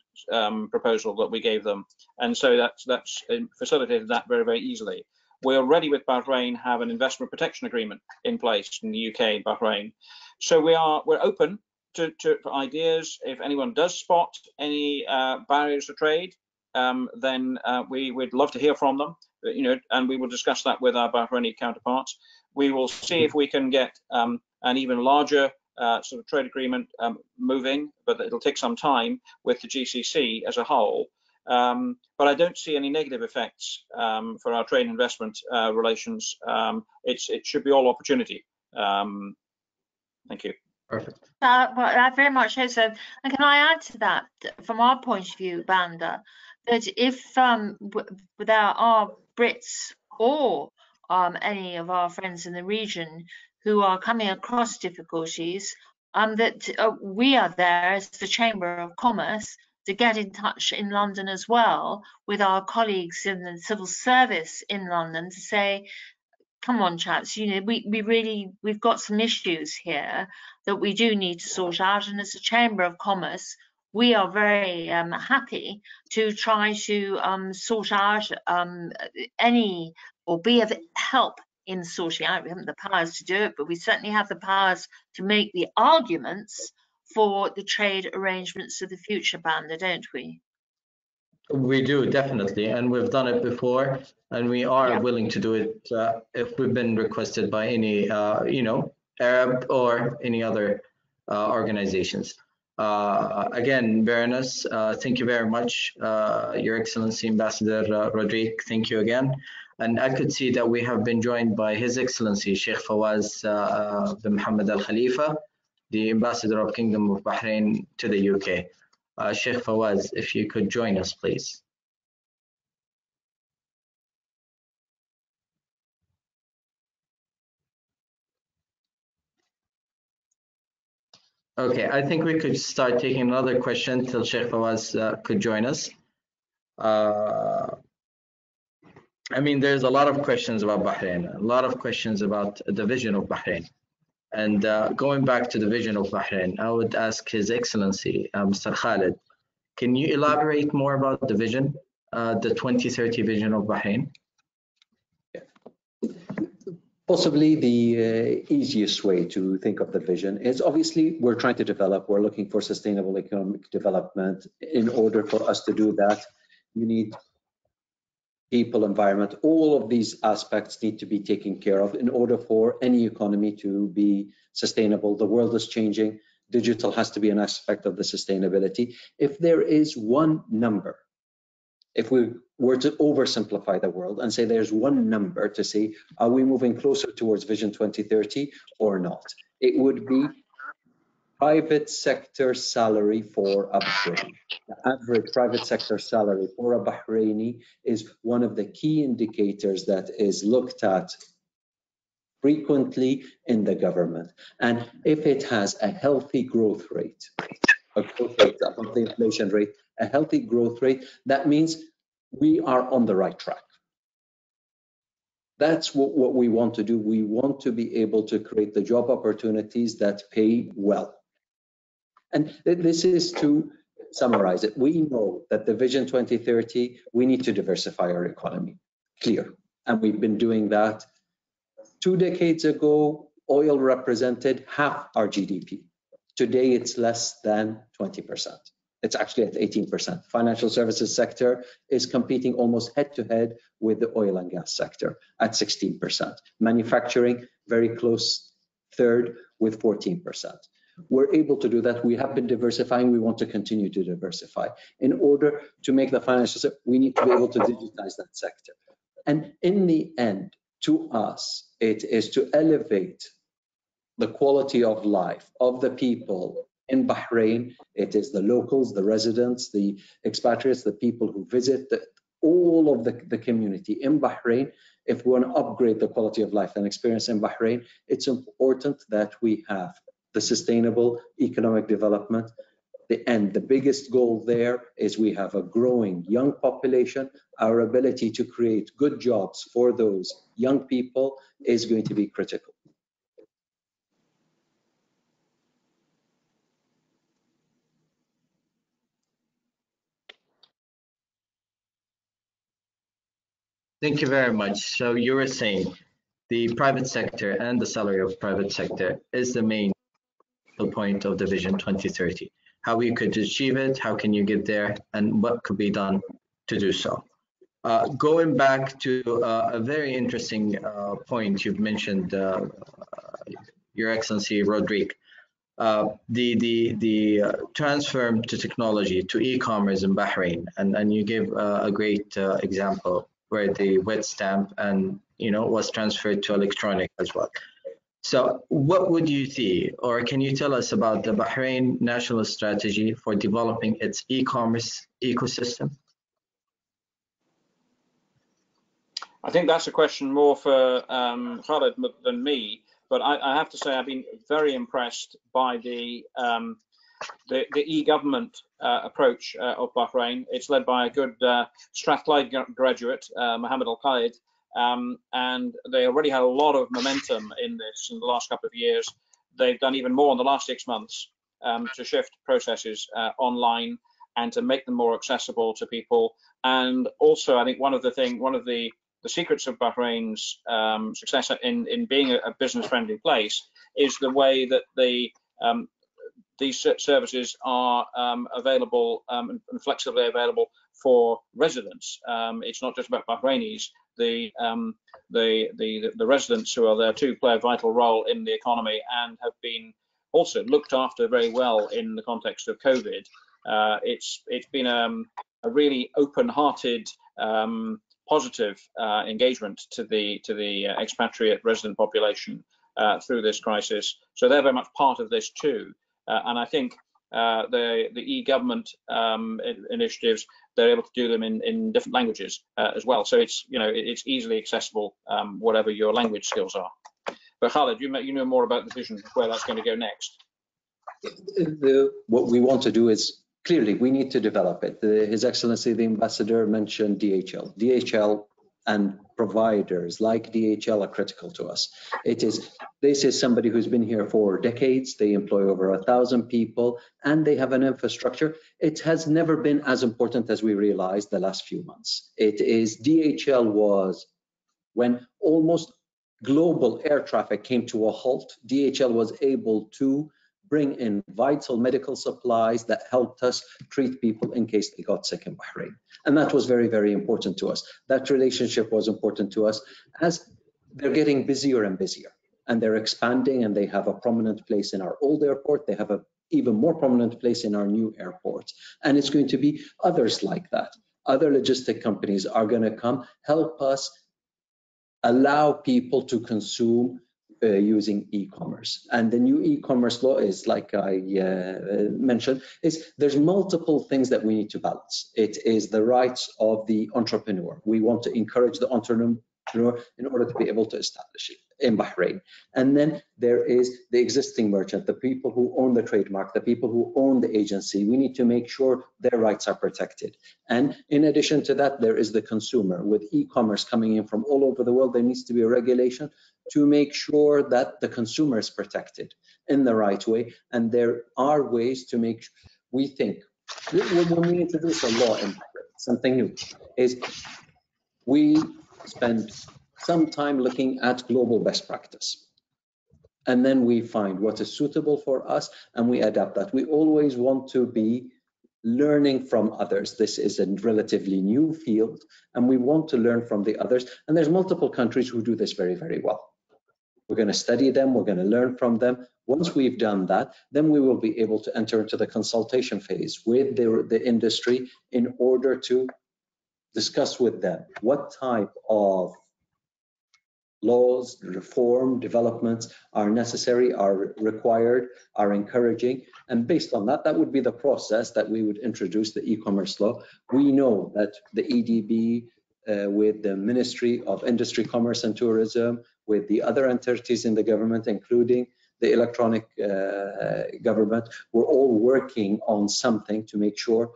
proposal that we gave them, and so that's facilitated that very, very easily. We already with Bahrain have an investment protection agreement in place in the UK and Bahrain, so we're open to ideas. If anyone does spot any barriers to trade, then we would love to hear from them, and we will discuss that with our Bahraini counterparts. We will see if we can get an even larger sort of trade agreement moving, but it'll take some time with the GCC as a whole. But I don't see any negative effects for our trade and investment relations. It should be all opportunity. Thank you. Perfect. Well, I very much hope so. And can I add to that, from our point of view, Banda, that if there are Brits or any of our friends in the region who are coming across difficulties, that we are there as the Chamber of Commerce to get in touch in London as well with our colleagues in the civil service in London to say, come on, chaps, we've got some issues here that we do need to sort out. And as a Chamber of Commerce, we are very happy to try to sort out any or be of help in sorting out. We haven't the powers to do it, but we certainly have the powers to make the arguments for the trade arrangements of the future, Banda, don't we? We do, definitely, and we've done it before, and we are willing to do it if we've been requested by any, Arab or any other organizations. Again, Baroness, thank you very much, Your Excellency Ambassador Rodrique. Thank you again. And I could see that we have been joined by His Excellency Sheikh Fawaz bin Mohammed Al Khalifa, the Ambassador of Kingdom of Bahrain to the UK. Sheikh Fawaz, if you could join us, please. Okay, I think we could start taking another question till Sheikh Fawaz could join us. I mean, there's a lot of questions about Bahrain, a lot of questions about the vision of Bahrain. And going back to the vision of Bahrain, I would ask His Excellency, Mr. Khalid, can you elaborate more about the vision, the 2030 vision of Bahrain? Possibly the easiest way to think of the vision is obviously we're trying to develop, we're looking for sustainable economic development. In order for us to do that, you need people, environment, all of these aspects need to be taken care of in order for any economy to be sustainable. The world is changing. Digital has to be an aspect of the sustainability. If there is one number, if we were to oversimplify the world and say there's one number to say, are we moving closer towards Vision 2030 or not? It would be private sector salary for a Bahraini. The average private sector salary for a Bahraini is one of the key indicators that is looked at frequently in the government. And if it has a healthy growth rate, above the inflation rate, a healthy growth rate, that means we are on the right track. That's what we want to do. We want to be able to create the job opportunities that pay well. And this is to summarize it. We know that the Vision 2030, we need to diversify our economy, clear. And we've been doing that. 2 decades ago, oil represented half our GDP. Today, it's less than 20%. It's actually at 18%. Financial services sector is competing almost head-to-head with the oil and gas sector at 16%. Manufacturing, very close third with 14%. We're able to do that. We have been diversifying. We want to continue to diversify. In order to make the financial sector, we need to be able to digitize that sector. And in the end, to us, it is to elevate the quality of life of the people in Bahrain. It is the locals, the residents, the expatriates, the people who visit, all of the community in Bahrain. If we want to upgrade the quality of life and experience in Bahrain, it's important that we have the sustainable economic development. The biggest goal there is we have a growing young population. Our ability to create good jobs for those young people is going to be critical. Thank you very much. So you were saying the private sector and the salary of private sector is the main point of the Vision 2030. How you could achieve it, how can you get there, and what could be done to do so. Going back to a very interesting point you've mentioned, Your Excellency Rodrigue, the transfer to technology, to e-commerce in Bahrain, and you gave a great example where the wet stamp and was transferred to electronic as well. So what would you see, or can you tell us about the Bahrain national strategy for developing its e-commerce ecosystem? I think that's a question more for Khalid than me, but I have to say I've been very impressed by the e-government approach of Bahrain. It's led by a good Strathclyde graduate, Mohammed Al-Qaid, and they already had a lot of momentum in this in the last couple of years. They've done even more in the last 6 months to shift processes online and to make them more accessible to people. And also, I think one of the secrets of Bahrain's success in being a business-friendly place is the way that these services are available and flexibly available for residents. It's not just about Bahrainis. The residents who are there too play a vital role in the economy and have been also looked after very well in the context of COVID. It's been a really open-hearted, positive engagement to the expatriate resident population through this crisis. So they're very much part of this too. And I think the e-government initiatives, they're able to do them in different languages as well. So it's it's easily accessible, whatever your language skills are. But Khalid, you know more about the vision of where that's going to go next. What we want to do is, clearly, we need to develop it. His Excellency, the Ambassador, mentioned DHL. DHL and providers like DHL are critical to us. This is somebody who's been here for decades. They employ over 1,000 people, and they have an infrastructure. It has never been as important as we realized the last few months. DHL was, when almost global air traffic came to a halt, DHL was able to bring in vital medical supplies that helped us treat people in case they got sick in Bahrain. And that was very, very important to us. That relationship was important to us as they're getting busier and busier, and they're expanding, and they have a prominent place in our old airport. They have an even more prominent place in our new airport. And it's going to be others like that. Other logistic companies are going to come help us allow people to consume using e-commerce. And the new e-commerce law is, like I mentioned, there's multiple things that we need to balance. It is the rights of the entrepreneur. We want to encourage the entrepreneur in order to be able to establish it in Bahrain. And then there is the existing merchant, the people who own the trademark, the people who own the agency. We need to make sure their rights are protected. And in addition to that, there is the consumer. With e-commerce coming in from all over the world, there needs to be a regulation to make sure that the consumer is protected in the right way. And there are ways to make, we think, when we introduce a law in Bahrain, something new, is we spend some time looking at global best practice. And then we find what is suitable for us, and we adapt that. We always want to be learning from others. This is a relatively new field, and we want to learn from the others. And there's multiple countries who do this very, very well. We're going to study them. We're going to learn from them. Once we've done that, then we will be able to enter into the consultation phase with the industry in order to discuss with them what type of laws, reform, developments are necessary, are required, are encouraging. And based on that, that would be the process that we would introduce the e-commerce law. We know that the EDB, with the Ministry of Industry, Commerce and Tourism, with the other entities in the government, including the electronic government, we're all working on something to make sure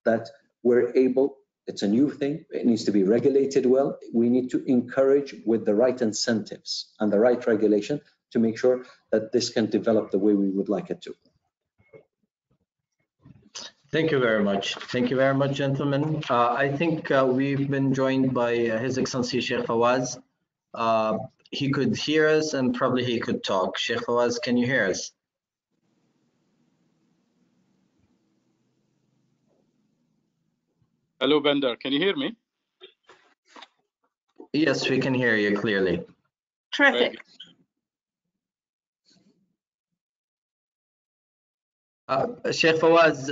that we're able. It's a new thing. It needs to be regulated well. We need to encourage with the right incentives and the right regulation to make sure that this can develop the way we would like it to. Thank you very much. Thank you very much, gentlemen. I think we've been joined by His Excellency Sheikh Fawaz. He could hear us and probably he could talk. Sheikh Fawaz, can you hear us? Hello, Bender. Can you hear me? Yes, we can hear you clearly. Terrific. Sheikh Fawaz,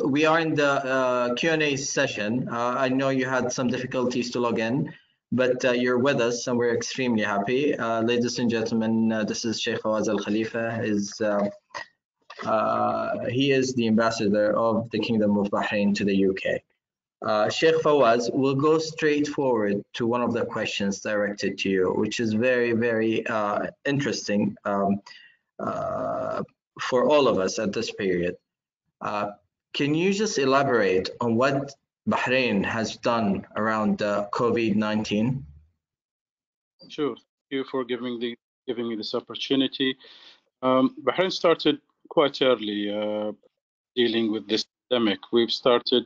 we are in the Q&A session. I know you had some difficulties to log in, but you're with us and we're extremely happy. Ladies and gentlemen, this is Sheikh Fawaz Al Khalifa. He is the ambassador of the Kingdom of Bahrain to the UK. Sheikh Fawaz, we'll go straight forward to one of the questions directed to you, which is very, very interesting for all of us at this period. Can you just elaborate on what Bahrain has done around COVID-19? Sure. Thank you for giving me this opportunity. Bahrain started quite early dealing with this pandemic. We've started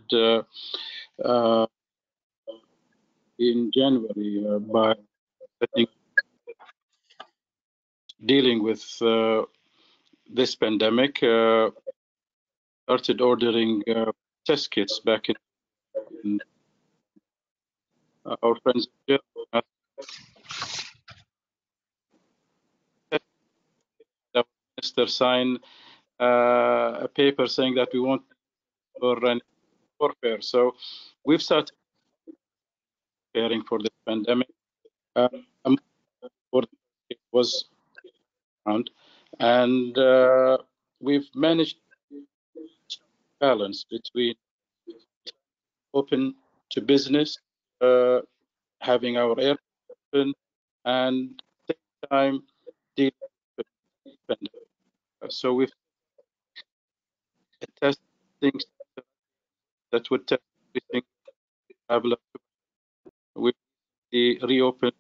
in January by dealing with this pandemic. Started ordering test kits back in our friends. The minister signed a paper saying that we want to run warfare. So we've started preparing for this pandemic. It was around, and we've managed to balance between open to business, having our air open, and at the same time dealing with the pandemic. So we've things that would test everything traveler. We reopened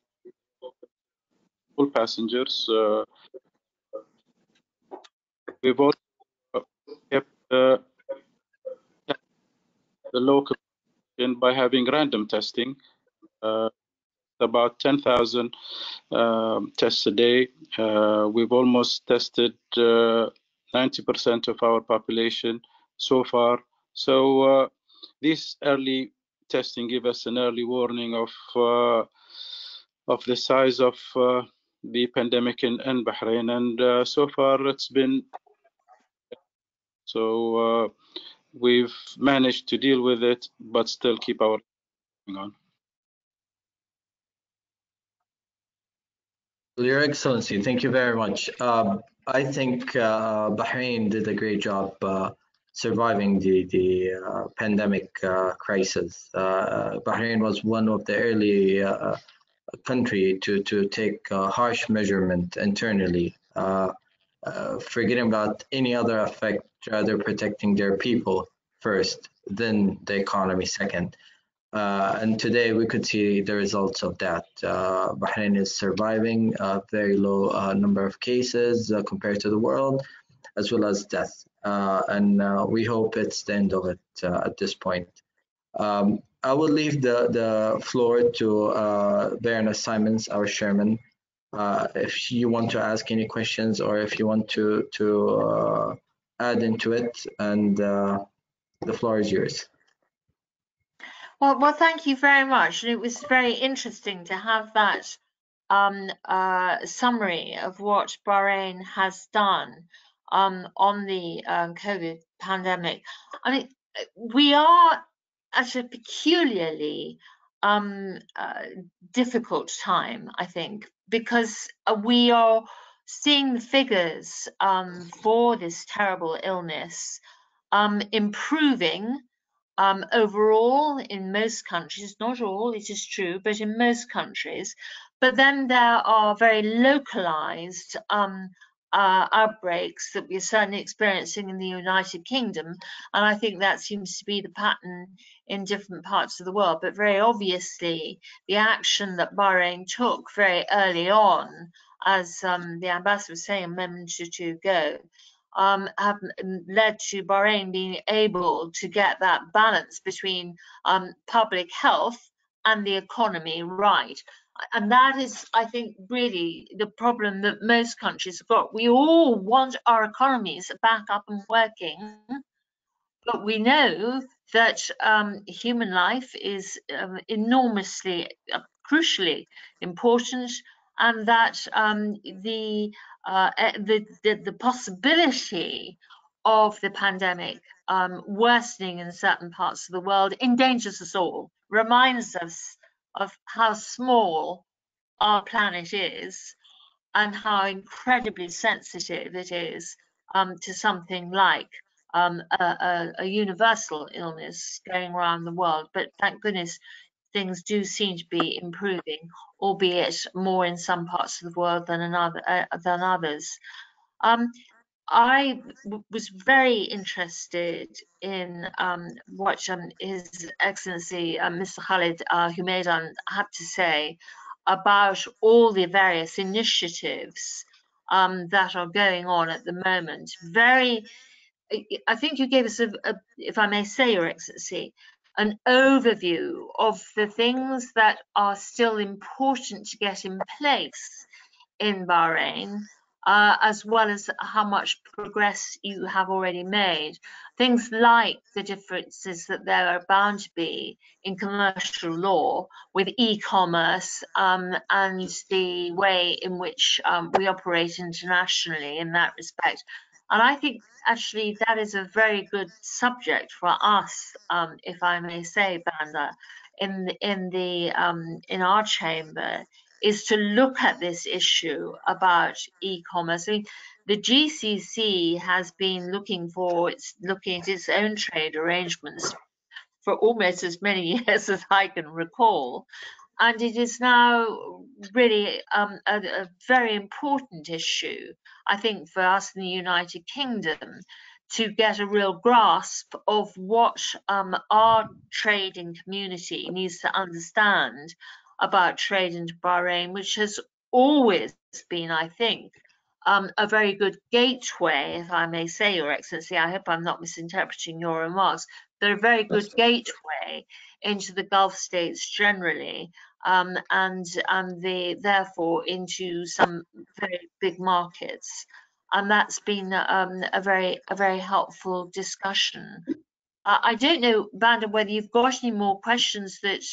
all passengers. We've also kept the local by having random testing, about 10,000 tests a day. We've almost tested 90% of our population so far. So this early testing give us an early warning of the size of the pandemic in Bahrain, and so far it's been so we've managed to deal with it, but still keep our going on. Your Excellency, thank you very much. I think Bahrain did a great job surviving the pandemic crisis. Bahrain was one of the early country to take harsh measurement internally, forgetting about any other effect, rather protecting their people first, then the economy second. And today we could see the results of that. Bahrain is surviving a very low number of cases compared to the world, as well as death. And we hope it's the end of it at this point. I will leave the floor to Baroness Simons, our chairman, if you want to ask any questions or if you want to add into it, and the floor is yours. Well, thank you very much. And it was very interesting to have that summary of what Bahrain has done on the COVID pandemic. I mean, we are at a peculiarly difficult time, I think, because we are seeing the figures for this terrible illness improving overall in most countries, not all, it is true, but in most countries. But then there are very localized outbreaks that we're certainly experiencing in the United Kingdom. And I think that seems to be the pattern in different parts of the world. But very obviously, the action that Bahrain took very early on, as the ambassador was saying a moment or two ago, have led to Bahrain being able to get that balance between public health and the economy right. And that is, I think, really the problem that most countries have got. We all want our economies back up and working, but we know that human life is enormously, crucially important, and that the possibility of the pandemic worsening in certain parts of the world endangers us all, reminds us of how small our planet is and how incredibly sensitive it is to something like a universal illness going around the world. But thank goodness things do seem to be improving, albeit more in some parts of the world than others. I was very interested in what His Excellency Mr. Khalid Humaidan had to say about all the various initiatives that are going on at the moment. I think you gave us, if I may say, Your Excellency, an overview of the things that are still important to get in place in Bahrain, as well as how much progress you have already made. Things like the differences that there are bound to be in commercial law with e-commerce and the way in which we operate internationally in that respect. And I think actually that is a very good subject for us, if I may say, Banda, in our chamber, is to look at this issue about e-commerce. I mean, the GCC has been looking at its own trade arrangements for almost as many years as I can recall. And it is now really a very important issue, I think, for us in the United Kingdom to get a real grasp of what our trading community needs to understand about trade into Bahrain, which has always been, I think, a very good gateway, if I may say, Your Excellency. I hope I'm not misinterpreting your remarks. They're a very good gateway into the Gulf states generally, and therefore into some very big markets. And that's been a very helpful discussion. I don't know, Banda, whether you've got any more questions that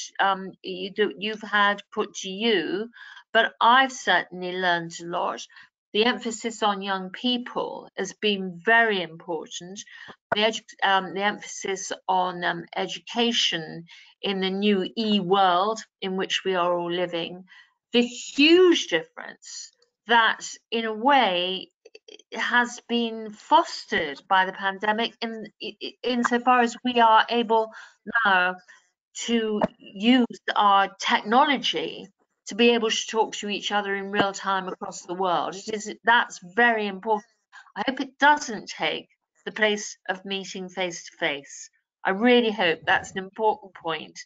you've had put to you, but I've certainly learned a lot. The emphasis on young people has been very important. The emphasis on education in the new e-world in which we are all living. The huge difference that, in a way, has been fostered by the pandemic insofar as we are able now to use our technology to be able to talk to each other in real time across the world. That's very important. I hope it doesn't take the place of meeting face to face. I really hope that's an important point,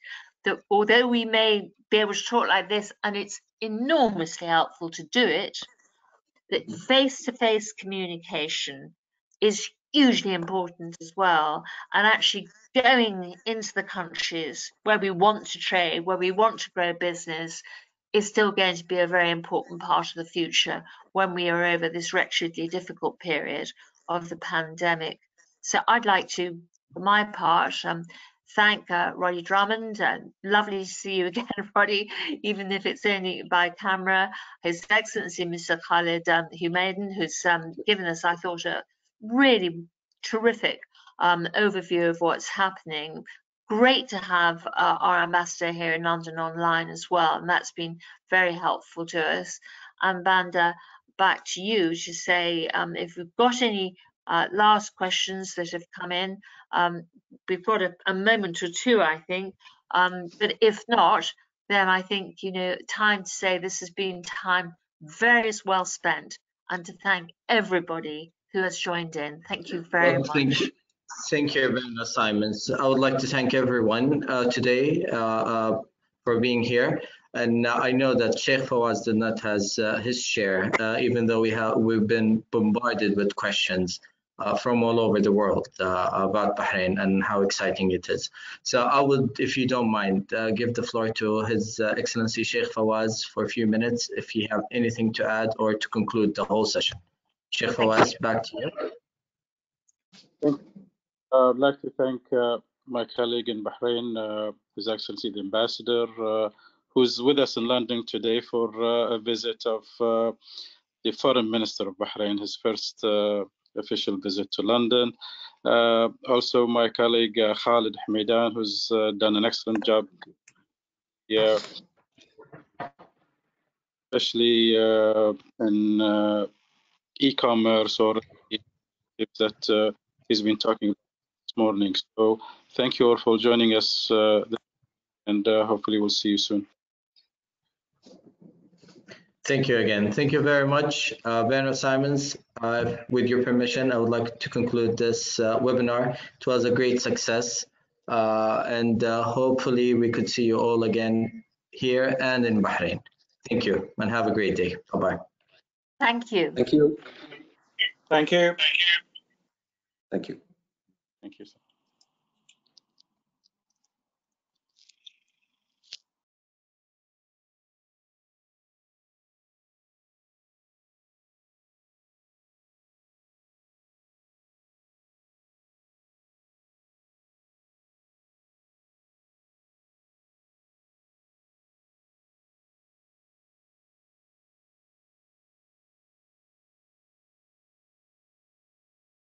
that although we may be able to talk like this, and it's enormously helpful to do it, that face-to-face communication is hugely important as well, and actually going into the countries where we want to trade, where we want to grow business, is still going to be a very important part of the future when we are over this wretchedly difficult period of the pandemic. So I'd like to, for my part, thank Roddy Drummond. Lovely to see you again, Roddy, even if it's only by camera. His Excellency, Mr. Khalid Humayden, who's given us, I thought, a really terrific overview of what's happening. Great to have our ambassador here in London online as well, and that's been very helpful to us. And Banda, back to you to say if we've got any last questions that have come in. We've got a moment or two, I think, but if not, then I think, you know, time to say this has been time very well spent, and to thank everybody who has joined in. Thank you very much. Thank you, Vanna Simons. I would like to thank everyone today for being here. And I know that Sheikh Fawaz did not has his share, even though we've been bombarded with questions from all over the world about Bahrain and how exciting it is. So I would, if you don't mind, give the floor to His Excellency Sheikh Fawaz for a few minutes, if you have anything to add or to conclude the whole session. Sheikh Fawaz, back to you. I'd like to thank my colleague in Bahrain, His Excellency the Ambassador, who's with us in London today for a visit of the Foreign Minister of Bahrain, his first official visit to London. Also my colleague Khalid Humayden, who's done an excellent job, especially in e-commerce or that he's been talking about this morning. So thank you all for joining us, and hopefully we'll see you soon. Thank you again. Thank you very much, Vanna Simons. With your permission, I would like to conclude this webinar. It was a great success, and hopefully we could see you all again here and in Bahrain. Thank you, and have a great day. Bye-bye. Thank you. Thank you. Thank you. Thank you. Thank you, sir.